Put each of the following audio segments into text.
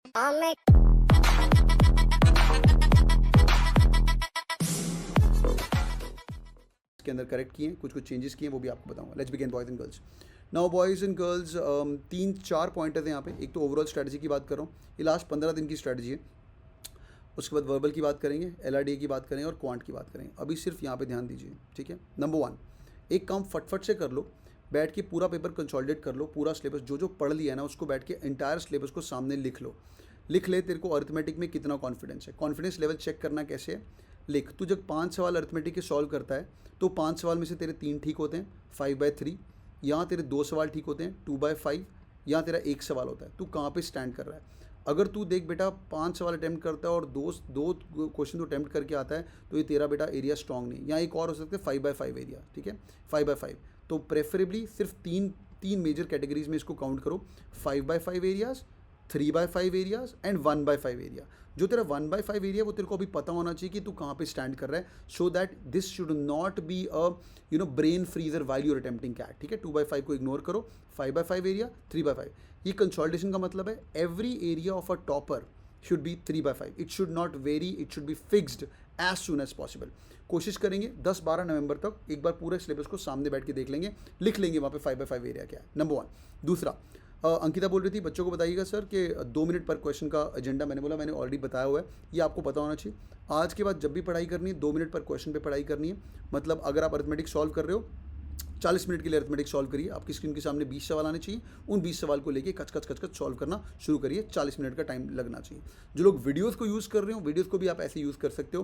के अंदर करेक्ट किए, कुछ कुछ चेंजेस किए, वो भी आपको बताऊंगा। Let's begin boys and girls. Now boys and girls, 3-4 pointers हैं यहाँ पे। एक तो ओवरऑल स्ट्रैटेजी की बात कर रहा हूँ, ये लास्ट 15 दिन की स्ट्रैटेजी है। उसके बाद वर्बल की बात करेंगे, LRDA की बात करेंगे और क्वांट की बात करेंगे। अभी सिर्फ यहाँ पे ध्यान दीजिए, ठीक है। नंबर 1, एक काम फटफट से कर लो, बैठ के पूरा पेपर कंसोलिडेट कर लो, पूरा सिलेबस जो जो पढ़ लिया है ना उसको बैठ के एंटायर सिलेबस को सामने लिख लो। लिख ले, तेरे को अरिथमेटिक में कितना कॉन्फिडेंस है। कॉन्फिडेंस लेवल चेक करना कैसे है, लिख। तू जब 5 सवाल अरिथमेटिक के सॉल्व करता है तो 5 सवाल में से तेरे 3 ठीक होते हैं, 5/3। यहाँ तेरे 2 सवाल ठीक होते हैं, 2/5। यहाँ तेरा 1 सवाल होता है। तू कहाँ पे स्टैंड कर रहा है? अगर तू देख बेटा 5 सवाल अटैम्प्ट करता है और दो क्वेश्चन तो अटैम्प्ट करके आता है, तो ये तेरा बेटा एरिया स्ट्रॉन्ग नहीं। यहाँ एक और हो सकता है 5/5 एरिया, ठीक है, 5/5। तो प्रेफरेबली सिर्फ तीन मेजर कैटेगरीज में इसको काउंट करो, 5/5 एरियाज, 3/5 एरियाज एंड 1/5 एरिया। जो तेरा 1/5 एरिया वो तेरे को अभी पता होना चाहिए कि तू कहाँ पे स्टैंड कर रहा है, so that this should not be a brain freezer while you're attempting CAT, ठीक है। 2/5 को इग्नोर करो, 5/5 एरिया, 3/5। ये कंसोलिडेशन का मतलब है every area of a topper should be 3/5। It should not vary, it should be fixed as soon as possible. कोशिश करेंगे 10-12 नवंबर तक एक बार पूरे सिलेबस को सामने बैठ के देख लेंगे, लिख लेंगे वहाँ पे 5/5 एरिया क्या है। नंबर 1। दूसरा, अंकिता बोल रही थी बच्चों को बताइएगा सर कि 2 मिनट पर क्वेश्चन का एजेंडा। मैंने बोला मैंने ऑलरेडी बताया हुआ है, ये आपको पता होना चाहिए। आज के बाद जब भी पढ़ाई करनी है 2 मिनट पर क्वेश्चन पे पढ़ाई करनी है। मतलब अगर आप अरिथमेटिक सॉल्व कर रहे हो 40 मिनट के लिए अरिथमेटिक सॉल्व करिए। आपकी स्क्रीन के सामने 20 सवाल आने चाहिए, उन 20 सवाल को लेके कच कच सॉल्व करना शुरू करिए। 40 मिनट का टाइम लगना चाहिए। जो लोग वीडियोस को यूज़ कर रहे हो, वीडियोस को भी आप ऐसे यूज़ कर सकते हो।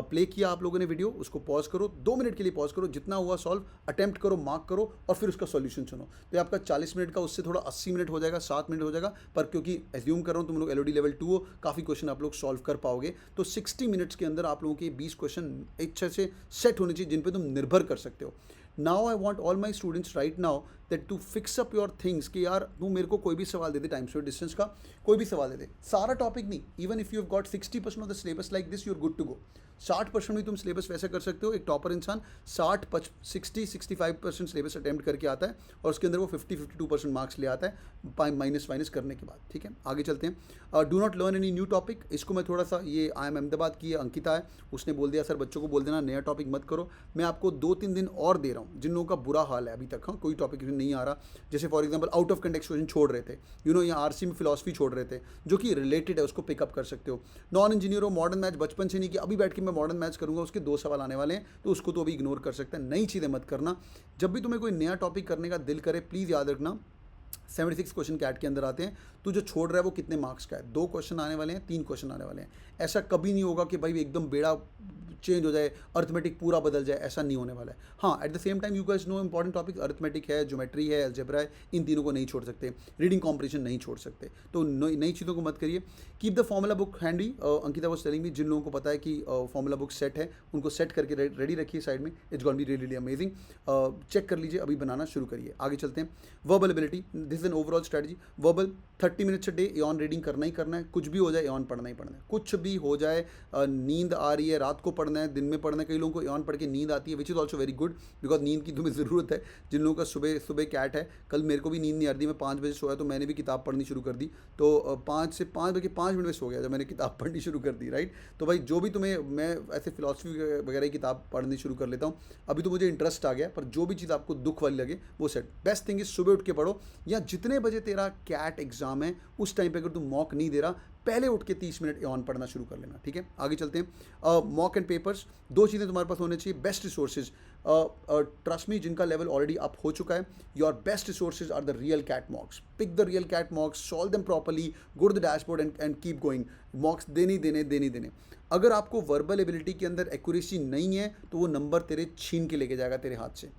प्ले किया आप लोगों ने वीडियो, उसको पॉज करो, 2 मिनट के लिए पॉज करो, जितना हुआ सॉल्व अटैम्प्ट करो, मार्क करो और फिर उसका सॉल्यूशन सुनो। तो आपका 40 मिनट का उससे थोड़ा 80 मिनट हो जाएगा, 7 मिनट हो जाएगा। पर क्योंकि एज्यूम कर रहा हूँ तुम लोग LOD लेवल 2 हो, काफ़ी क्वेश्चन आप लोग सॉल्व कर पाओगे। तो 60 मिनट्स के अंदर आप लोगों के 20 क्वेश्चन अच्छे से सेट होने चाहिए जिन पर तुम निर्भर कर सकते हो। Now I want all my students right now that to fix up your things कि यार तू मेरे को कोई भी सवाल दे दे, टाइम स्क्वायर डिस्टेंस का कोई भी सवाल दे दे, सारा टॉपिक नहीं। Even if you have got 60% of the syllabus like this, you are good to go. 60% भी तुम सिलेबस वैसे कर सकते हो। एक टॉपर इंसान 60-65% सिलेबस अटैम्प्ट करके आता है और उसके अंदर वो 50-52% मार्क्स ले आता है माइनस करने के बाद, ठीक है। आगे चलते हैं। Do not learn any new topic. इसको मैं थोड़ा सा, ये IIM अहमदाबाद की अंकिता है, उसने बोल दिया सर बच्चों को बोल देना नया टॉपिक मत करो। मैं आपको 2-3 दिन और दे रहा हूँ जिन लोगों का बुरा हाल है अभी तक, हाँ कोई टॉपिक नहीं आ रहा। जैसे for example out of context question छोड़ रहे थे, यहाँ RC में फिलॉसफी छोड़ रहे थे, जो कि रिलेटेड है, उसको पिकअप कर सकते हो। नॉन इंजीनियर हो, मॉडर्न मैथ्स बचपन से नहीं किया, अभी बैठ के मैं मॉडर्न मैथ्स करूँगा, उसके 2 सवाल आने वाले हैं, तो उसको तो अभी इग्नोर कर सकते हैं। नई चीज़ें मत करना। जब भी तुम्हें कोई नया टॉपिक करने का दिल करे, प्लीज़ याद रखना 76 क्वेश्चन कैट के अंदर आते हैं। तू जो छोड़ रहा है वो कितने मार्क्स का है? 2 क्वेश्चन आने वाले हैं, 3 क्वेश्चन आने वाले हैं। ऐसा कभी नहीं होगा कि भाई एकदम बेड़ा चेंज हो जाए, अर्थमेटिक पूरा बदल जाए, ऐसा नहीं होने वाला है। हाँ, at the same time you guys know important topic, arithmetic है, ज्योमेट्री है, अलजेब्रा है, इन तीनों को नहीं छोड़ सकते। रीडिंग कॉम्प्रिहेंशन नहीं छोड़ सकते। तो नई चीज़ों को मत करिए। Keep the formula book handy. Ankita was telling me, जिन लोगों को पता है कि फॉर्मूला बुक सेट है उनको सेट करके रेडी रखिए साइड में। It's gonna be really amazing. Check कर लीजिए, अभी बनाना शुरू करिए। आगे चलते हैं। Verbal ability, this is an overall strategy. Verbal 30 minutes a day on reading करना ही करना है। कुछ भी हो जाए ऑन पढ़ना ही पढ़ना है। कुछ भी हो जाए, नींद आ रही है, रात को पढ़ना है, दिन में पढ़ना है। कई लोगों को ऑन पढ़ के नींद आती है, which is also very good, because नींद की तुम्हें ज़रूरत है। जिन लोगों का सुबह कैट है, कल मेरे को भी नींद नहीं आ रही थी, मैं 5 बजे सोया तो मैंने भी किताब पढ़नी शुरू कर दी। तो 5 बजे 5 मिनट में सो गया जब मैंने किताब पढ़नी शुरू कर दी, राइट। तो भाई जो भी तुम्हें, मैं ऐसे फिलॉसफी वगैरह की किताब पढ़नी शुरू कर लेता हूँ, अभी तो मुझे इंटरेस्ट आ गया। पर जो भी चीज़ आपको दुख वाली लगे वो सेट। बेस्ट थिंग इज सुबह उठ के पढ़ो, या जितने बजे तेरा कैट एग्जाम है उस टाइम पे अगर तुम मॉक नहीं दे रहा, पहले उठ के 30 मिनट ऑन पढ़ना शुरू कर लेना, ठीक है। आगे चलते हैं। मॉक एंड पेपर्स, 2 चीज़ें तुम्हारे पास होने चाहिए। बेस्ट रिसोर्सेज, ट्रस्ट मी, जिनका लेवल ऑलरेडी अप हो चुका है, your best resources are the real CAT mocks. Pick the real CAT mocks, solve them properly, go to the dashboard and keep going. Mocks देने। अगर आपको verbal ability के अंदर accuracy नहीं है तो वो नंबर तेरे छीन के लेके जाएगा तेरे हाथ से।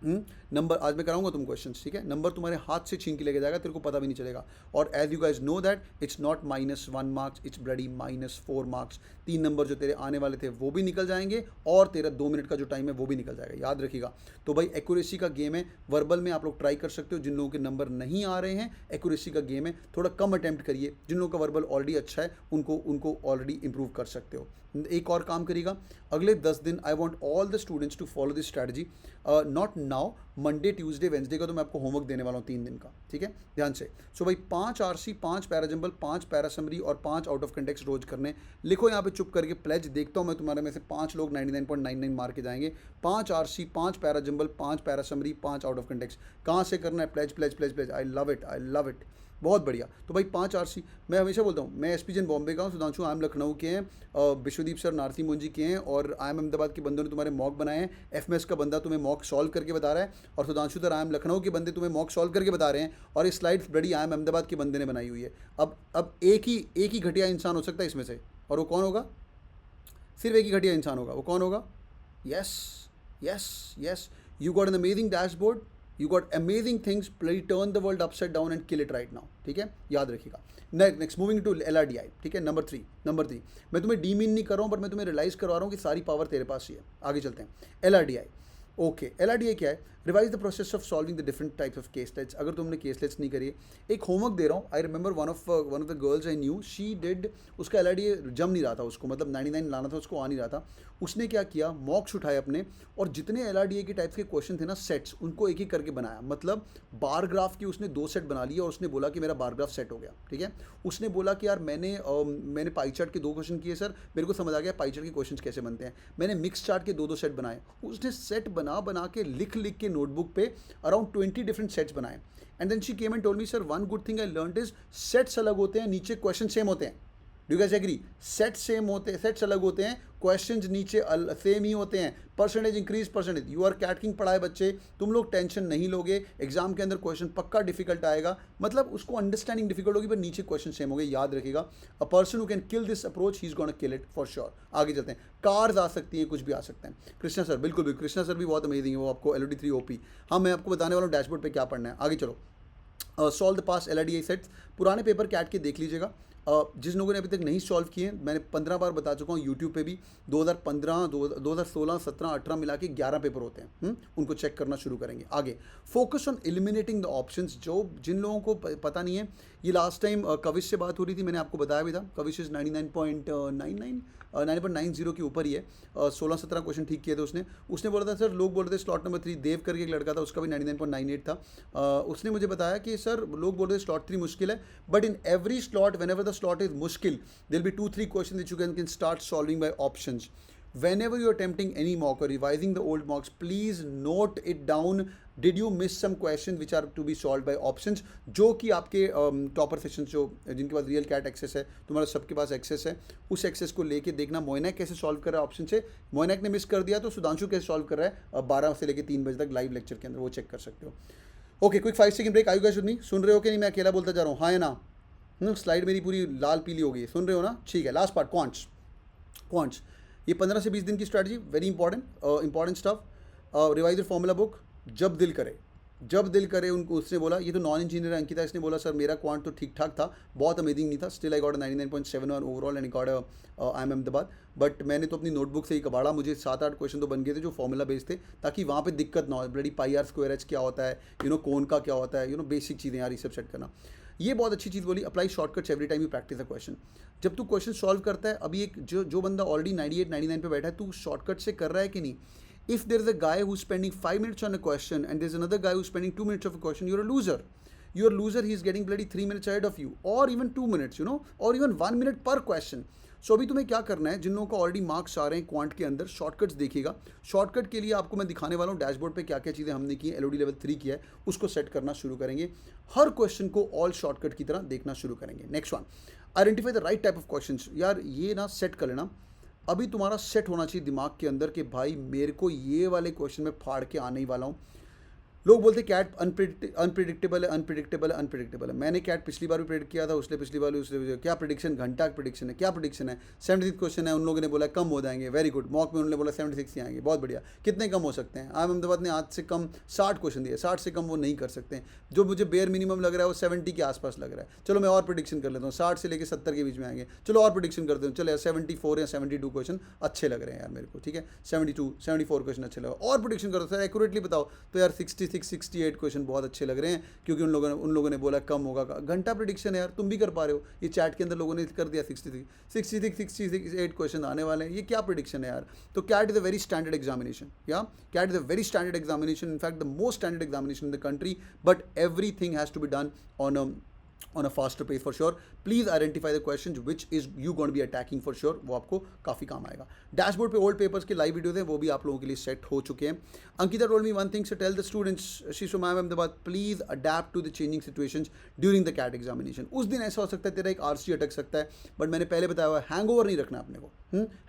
नंबर आज मैं कराऊंगा तुम क्वेश्चंस, ठीक है। नंबर तुम्हारे हाथ से छीन के लेके जाएगा, तेरे को पता भी नहीं चलेगा। और as you guys know that it's not -1 marks, it's bloody -4 marks. 3 नंबर जो तेरे आने वाले थे वो भी निकल जाएंगे और तेरा 2 मिनट का जो टाइम है वो भी निकल जाएगा, याद रखिएगा। तो भाई एक्यूरेसी का गेम है। वर्बल में आप लोग ट्राई कर सकते हो। जिन लोगों के नंबर नहीं आ रहे हैं, एक्यूरेसी का गेम है, थोड़ा कम अटैम्प्ट करिए। जिन लोगों का वर्बल ऑलरेडी अच्छा है उनको ऑलरेडी इंप्रूव कर सकते हो। एक और काम करिएगा, अगले 10 दिन I want all the students to follow this strategy, not now, Monday Tuesday Wednesday का तो मैं आपको होमवर्क देने वाला हूँ 3 दिन का, ठीक है, ध्यान से। सो भाई 5 आरसी, 5 पैराजम्बल, 5 पैरासमरी और 5 आउट ऑफ कंटेक्स्ट रोज करने। लिखो यहाँ पे चुप करके प्लेज, देखता हूँ मैं तुम्हारे में से 5 लोग 99.99 मार के जाएंगे। 5 RC, 5 parajumble, 5 para summary, 5 out of context. कहाँ से करना है? Pledge pledge pledge pledge. I love it, I love it, बहुत बढ़िया। तो भाई 5 आरसी, मैं हमेशा बोलता हूँ, मैं एसपी जन बॉम्बे का हूँ, सुधांशु आई एम लखनऊ के हैं, विश्वदीप सर नारसी मोंजी के हैं, और आई एम अहमदाबाद के बंदों ने तुम्हारे मॉक बनाए हैं। एफएमएस का बंदा तुम्हें मॉक सॉल्व करके बता रहा है, और Sudhanshu sir I am Lucknow के बंदे तुम्हें मॉक सॉल्व करके बता रहे हैं, और ये स्लाइड्स बड़ी आई एम अहमदाबाद के बंदे ने बनाई हुई है। अब एक ही घटिया इंसान हो सकता है इसमें से, और वो कौन होगा? सिर्फ एक ही घटिया इंसान होगा, वो कौन होगा? Yes yes yes, you got an amazing dashboard, you got amazing things, plea turn the world upside down and kill it right now, ठीक है, याद रखिएगा। नेक्स्ट मूविंग टू LRDI, ठीक है, नंबर 3। मैं तुम्हें डीमीन नहीं कर रहा हूँ, बट मैं तुम्हें रियलाइज करवा रहा हूँ कि सारी पावर तेरे पास ही है। आगे चलते हैं। LRDI, ओके, LRDI क्या है? Revise the process of solving the different types of केसलेट्स। अगर तुमने केसलेट्स नहीं करी, एक होमवर्क दे रहा हूँ। I remember one of the girls I knew, she did, उसका LRDI जम नहीं रहा था उसको, मतलब 99 लाना था उसको, आ नहीं रहा था। उसने क्या किया, मॉक्स उठाए अपने, और जितने LRDI के टाइप्स के क्वेश्चन थे ना, सेट्स, उनको एक एक करके बनाया। मतलब बार ग्राफ की उसने 2 सेट बना लिए, और उसने बोला कि मेरा बार ग्राफ सेट हो गया, ठीक है। उसने बोला कि यार मैंने पाई चार्ट के 2 क्वेश्चन किए सर, मेरे को समझ आ गया पाई चार्ट के क्वेश्चन कैसे बनते हैं। मैंने मिक्स चार्ट के 2 सेट बनाए। उसने सेट बना के लिख के नोटबुक पे अराउंड 20 डिफरेंट सेट्स बनाए। And then she came and told me, sir one good thing I learned is sets अलग होते हैं, नीचे क्वेश्चन सेम होते हैं। Do you guys agree? Sets same होते हैं, सेट्स अलग होते हैं, क्वेश्चंस नीचे सेम ही होते हैं। Percentage increase, percentage, you are CATKing पढ़ाए बच्चे, तुम लोग टेंशन नहीं लोगे, एग्जाम के अंदर क्वेश्चन पक्का डिफिकल्ट आएगा, मतलब उसको अंडरस्टैंडिंग डिफिकल्ट होगी, पर नीचे क्वेश्चन सेम हो गए, याद रखिएगा। A person who can kill this approach, he is gonna kill it for sure. आगे चलते हैं। कार्स आ सकती हैं, कुछ भी आ सकते हैं। कृष्णा सर, बिल्कुल भी, कृष्णा सर भी बहुत अमेजिंग है, वो आपको LOD3 OP। हाँ, मैं आपको बताने वाला हूँ डैशबोर्ड पे क्या पढ़ना है। आगे चलो। Solve the past LRDI sets, पुराने पेपर कैट के देख लीजिएगा। जिस लोगों ने अभी तक नहीं सॉल्व किए, मैंने 15 बार बता चुका हूँ यूट्यूब पे भी। 2015, 2016, 17, 18 मिला के 11 पेपर होते हैं। उनको चेक करना शुरू करेंगे। आगे, focus on eliminating the options. जो जिन लोगों को पता नहीं है, ये लास्ट टाइम कविश से बात हो रही थी, मैंने आपको बताया भी था, कविश इज 99.90 के ऊपर ही है। 16-17 क्वेश्चन ठीक किए थे उसने बोला था सर, लोग बोल रहे थे स्लॉट नंबर 3, देव करके एक लड़का था, उसका भी 99.98 था। उसने मुझे बताया कि सर लोग बोल रहे थे स्लॉट 3 मुश्किल है, but in every slot, whenever the slot is mushkil, there'll be 2-3 questions that you can start solving by options. Whenever you're attempting any mock or revising the old mocks, please note it down. Did you miss some questions which are to be solved by options? जो कि आपके topper session, जो जिनके पास real cat access है, तुम्हारा सबके पास access है, उस एक्सेस को लेके देखना मोइनैक कैसे सॉल्व कर रहा है ऑप्शन से। मोइनैक ने मिस कर दिया तो सुधांशु कैसे सॉल्व कर रहा है 12 से लेकर 3 बजे तक लाइव लेक्चर के अंदर, वो चेक कर सकते हो। Okay, quick 5 second break. Are you guys with me? सुन रहे हो कि नहीं? मैं अकेला बोलता जा रहा हूँ, हाँ या ना? स्लाइड मेरी पूरी लाल पीली हो गई, सुन रहे हो ना? ठीक है, लास्ट पार्ट, क्वांट्स। ये 15 से 20 दिन की strategy, very important stuff. Revise formula book, जब दिल करे उनको। उसने बोला, ये तो नॉन इंजीनियर अंकिता, इसने बोला सर मेरा क्वांट तो ठीक ठाक था, बहुत अमेजिंग नहीं था, still I got 99.71 overall and got I M Ahmedabad. But मैंने तो अपनी नोटबुक से ही कबाड़ा, मुझे 7-8 क्वेश्चन तो बन गए थे जो फॉर्मूला बेस्ड थे, ताकि वहाँ पे दिक्कत ना हो। Bloody pi r square h क्या होता है, कोन का क्या होता है, बेसिक चीज़ें यार, ये सब सेट करना। ये बहुत अच्छी चीज़ बोली, apply shortcuts every time you practice a question. जब तू क्वेश्चन सॉल्व करता है, अभी एक जो बंदा ऑलरेडी 98-99 पे बैठा है, तू शॉर्टकट से कर रहा है कि नहीं? If there is a guy who's spending 5 minutes on a question and there's another guy who's spending 2 minutes of a question, you're a loser. You're a loser, he's getting bloody 3 minutes ahead of you, or even 2 minutes, or even 1 minute per question. सो अभी तुम्हें क्या करना है, जिन लोगों को already marks आ रहे हैं quant के अंदर, शॉर्टकट्स देखिएगा। शॉर्टकट के लिए आपको मैं दिखाने वाला हूँ डैशबोर्ड पे क्या क्या चीज़ें हमने की, LOD लेवल 3 किया है, उसको सेट करना शुरू करेंगे। हर क्वेश्चन को ऑल शॉर्टकट की तरह देखना शुरू करेंगे। Next one, identify the right type of questions. यार ये ना सेट कर लेना, अभी तुम्हारा सेट होना चाहिए दिमाग के अंदर कि भाई मेरे को ये वाले क्वेश्चन में फाड़ के आने ही वाला हूँ। लोग बोलते कैट अनप्रिडिक्टेबल है। मैंने कैट पिछली बार भी प्रेडिक्ट किया था, उसने पिछली बार भी, उसने क्या प्रेडिक्शन, घंटा प्रेडिक्शन है, क्या प्रेडिक्शन है? 76 क्वेश्चन है, उन लोगों ने बोला कम हो जाएंगे, वेरी गुड। मॉक में उन्होंने बोला 76 ही आएंगे, बहुत बढ़िया। कितने कम हो सकते हैं? आम अहमदाबाद ने आज से कम 60 क्वेश्चन दिए, 60 से कम वो नहीं कर सकते। जो मुझे बेयर मिनिमम लग रहा है वो 70 के आसपास लग रहा है। चलो मैं और प्रेडिक्शन कर लेता हूँ, 60 से लेकर 70 के बीच में आएंगे। चलो और प्रेडिक्शन करते हैं, चलो 74 या 72 क्वेश्चन अच्छे लग रहे हैं यार मेरे को, ठीक है, 72-74 क्वेश्चन अच्छे लगे, और प्रेडिक्शन करो सर, एक्यूरेटली बताओ। तो यार 63 66-68 क्वेश्चन बहुत अच्छे लग रहे हैं, क्योंकि उन लोगों ने बोला कम होगा। घंटा प्रिडिक्शन है यार, तुम भी कर पा रहे हो, ये चैट के अंदर लोगों ने कर दिया 66-68 क्वेश्चन आने वाले हैं, ये क्या प्रिडिक्शन है यार। तो CAT is a very standard examination, या CAT is a very standard examination, in fact the most standard examination in the country, but everything has to be done on a faster pace for sure. Please identify the questions which is you going to be attacking for sure, वो आपको काफ़ी काम आएगा। Dashboard पे old papers के live videos हैं, वो भी आप लोगों के लिए सेट हो चुके हैं। Ankita told me one thing, so tell the students, शीशो ma'am Ahmedabad, please adept to the changing situations during the CAT examination. उस दिन ऐसा हो सकता है तेरा एक आरसी अटक सकता है, बट मैंने पहले बताया हुआ हैंगओवर नहीं रखना अपने को,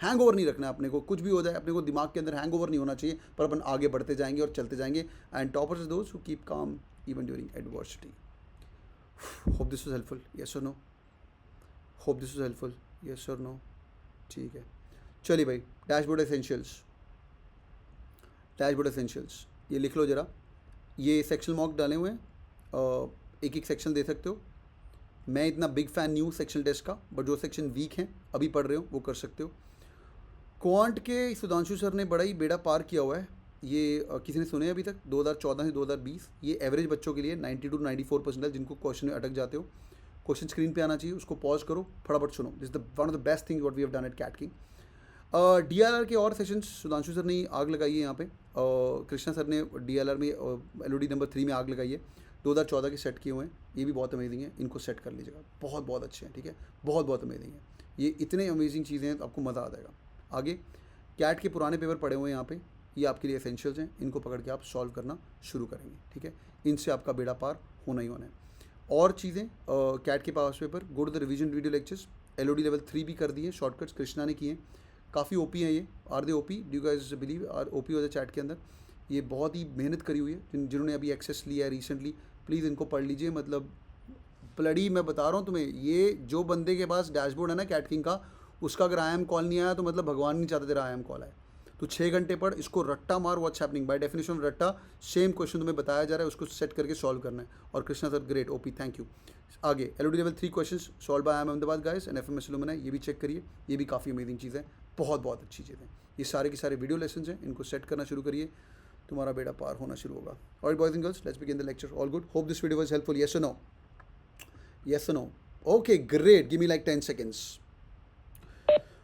हैंगओवर नहीं रखना अपने को, कुछ भी हो जाए अपने को दिमाग के अंदर हैंगओवर नहीं होना चाहिए, पर अपन आगे बढ़ते जाएंगे और चलते जाएंगे। And toppers those who keep calm even during adversity. Hope this was helpful, yes or no? Hope this was helpful, yes or no? ठीक है, चलिए भाई, डैशबोर्ड एसेंशियल्स ये लिख लो ज़रा। ये सेक्शन मॉक डाले हुए हैं, एक एक सेक्शन दे सकते हो। मैं इतना बिग फ़ैन नहीं हूँ सेक्शन टेस्ट का, बट जो सेक्शन वीक हैं अभी पढ़ रहे हो वो कर सकते हो। क्वांट के सुधांशु सर ने बड़ा ही बेड़ा पार किया हुआ है, ये किसी ने सुने अभी तक 2014 से 2020। ये एवरेज बच्चों के लिए 92 to 94% जिनको क्वेश्चन में अटक जाते हो। क्वेश्चन स्क्रीन पे आना चाहिए, उसको पॉज करो, फटाफट सुनो। This is the one of the best things what we have done at CAT King. DLR के और सेशंस सुधांशु सर ने आग लगाई है यहाँ पे, कृष्णा सर ने डीएलआर में एलओडी नंबर 3 में आग लगाई है। 2014 के सेट किए हुए हैं, ये भी बहुत अमेजिंग है, इनको सेट कर लीजिएगा, बहुत बहुत अच्छे हैं, ठीक है, बहुत बहुत अमेजिंग है। ये इतने अमेजिंग चीज़ें हैं तो आपको मज़ा आ जाएगा। आगे कैट के पुराने पेपर पड़े हुए हैं यहाँ पे, ये आपके लिए एसेंशियल्स हैं, इनको पकड़ के आप सॉल्व करना शुरू करेंगे, ठीक है। इनसे आपका बेड़ा पार होना ही होना है। और चीज़ें कैट के past paper, go to the revision video lectures, LOD level 3 भी कर दिए, शॉर्टकट्स कृष्णा ने किए, काफ़ी ओपी हैं ये। Are they OP, do you guys believe are OP हो द चैट के अंदर? ये बहुत ही मेहनत करी हुई है, जिन्होंने अभी एक्सेस लिया है रिसेंटली, प्लीज़ इनको पढ़ लीजिए। मतलब ब्लडी मैं बता रहा हूँ तुम्हें, ये जो बंदे के पास डैशबोर्ड है ना कैट किंग का, उसका अगर आई एम कॉल नहीं आया तो मतलब भगवान नहीं चाहता तेरा आई एम कॉल आए। तो 6 घंटे पढ़, इसको रट्टा मार, व्हाट्स हैपनिंग, बाय डेफिनेशन रट्टा। सेम क्वेश्चन तुम्हें बताया जा रहा है, उसको सेट करके सॉल्व करना है। और Krishna sir great, OP, thank you. आगे LOD level 3 questions solve by I M Ahmedabad guys and FMS Lumina, ये भी चेक करिए, ये भी काफ़ी अमेजिंग चीज़ है, बहुत बहुत अच्छी चीज़ है। ये सारे के सारे वीडियो लेसन हैं, इनको सेट करना शुरू करिए, तुम्हारा बेड़ा पार होना शुरू होगा। Alright boys and girls, let's begin the lecture. All good, hope this video was helpful, yes और नो? येस और no? Okay great, give me like 10 seconds.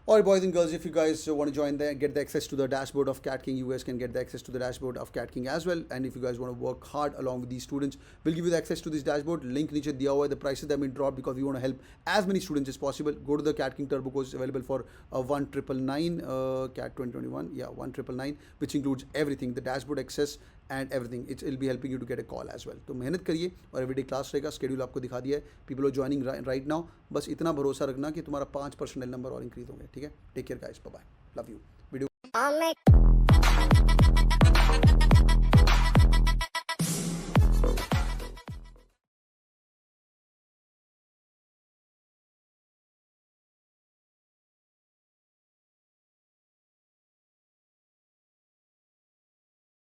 All right, boys and girls, if you guys want to join there, get the access to the dashboard of Cat King, you guys can get the access to the dashboard of Cat King as well. And if you guys want to work hard along with these students, we'll give you the access to this dashboard. Link नीचे दिया हुआ है, the prices have been dropped because we want to help as many students as possible. Go to the Cat King Turbo course available for 1999, Cat 2021, yeah, 1999, which includes everything, the dashboard access and everything. It'll be helping you to get a call as well. तो मेहनत करिए, और everyday class रहेगा, schedule आपको दिखा दिया है, people are joining right now. बस इतना भरोसा रखना कि तुम्हारा 5% नंबर और इंक्रीज होंगे, ठीक है। Take care guys, bye bye, love you. Video